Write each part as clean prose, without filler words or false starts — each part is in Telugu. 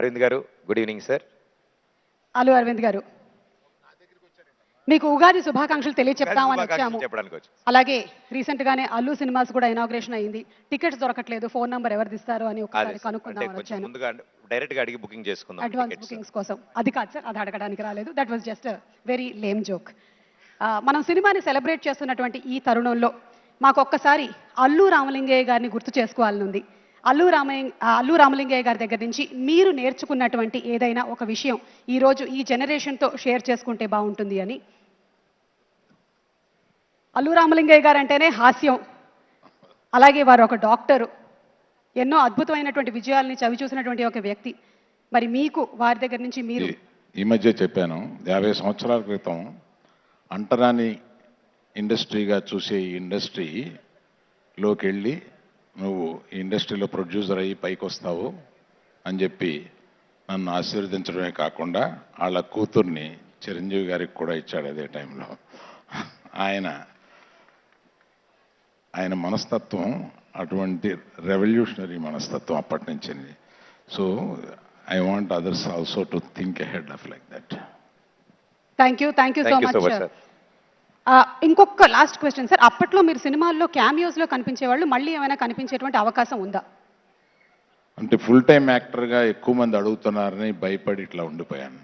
అరవింద్ గారు, good evening sir. Allu Aravind గారు, మీకు ఉగాది శుభాకాంక్షలు తెలియచెప్తామని వచ్చాము. చెప్పడానికి వచ్చి అలాగే రీసెంట్ గానే అల్లు సినిమాస్ కూడా ఇనాగ్రేషన్ అయింది. టికెట్స్ దొరకట్లేదు, ఫోన్ నంబర్ ఎవరిది ఇస్తారు అని ఒకసారి కనుక్కుందామని వచ్చాను. ముందుగా డైరెక్ట్ గా అడిగి బుకింగ్ చేసుకుందాం అడ్వాన్స్ బుకింగ్స్ కోసం. అది కాదు సార్, అది అడగడానికి రాలేదు. That was just very lame joke. మనం సినిమాని సెలబ్రేట్ చేస్తున్నటువంటి ఈ తరుణంలో మాకు ఒక్కసారి అల్లు రామలింగయ్య గారిని గుర్తు చేసుకోవాలని ఉంది. అల్లు రామలింగయ్య గారి దగ్గర నుంచి మీరు నేర్చుకున్నటువంటి ఏదైనా ఒక విషయం ఈరోజు ఈ జనరేషన్తో షేర్ చేసుకుంటే బాగుంటుంది అని. అల్లు రామలింగయ్య గారు అంటేనే హాస్యం, అలాగే వారు ఒక డాక్టరు, ఎన్నో అద్భుతమైనటువంటి విజయాల్ని చవి చూసినటువంటి ఒక వ్యక్తి. మరి మీకు వారి దగ్గర నుంచి మీరు ఈ మధ్య చెప్పాను, 50 సంవత్సరాల క్రితం అంటరాని ఇండస్ట్రీగా చూసే ఈ ఇండస్ట్రీలోకి వెళ్ళి నువ్వు ఈ ఇండస్ట్రీలో ప్రొడ్యూసర్ అయ్యి పైకి వస్తావు అని చెప్పి నన్ను ఆశీర్వదించడమే కాకుండా వాళ్ళ కూతుర్ని చిరంజీవి గారికి కూడా ఇచ్చాడు అదే టైంలో. ఆయన మనస్తత్వం అటువంటి రెవల్యూషనరీ మనస్తత్వం అప్పటి నుంచి. So I want others also to think ahead of like that. Thank you so much sir. ఇంకొక లాస్ట్ క్వశ్చన్ సార్, అప్పట్లో మీరు సినిమాల్లో క్యామియోస్లో కనిపించేవాళ్ళు, మళ్ళీ ఏమైనా కనిపించేటువంటి అవకాశం ఉందా? అంటే ఫుల్ టైం యాక్టర్గా ఎక్కువ మంది అడుగుతున్నారని భయపడి ఇట్లా ఉండిపోయాను.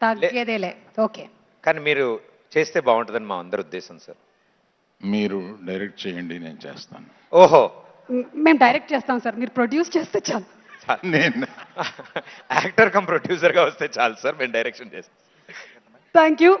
తగ్గేదేలే, ఓకే. కానీ మీరు చేస్తే బాగుంటుందని మా అందరి ఉద్దేశం సార్. మీరు డైరెక్ట్ చేయండి, నేను చేస్తాను. ఓహో, మేము డైరెక్ట్ చేస్తాం సార్, మీరు ప్రొడ్యూస్ చేస్తే చాలు. నేను యాక్టర్ కమ్ ప్రొడ్యూసర్గా వస్తే చాలు సార్, మేము డైరెక్షన్ చేస్తాం. Thank you.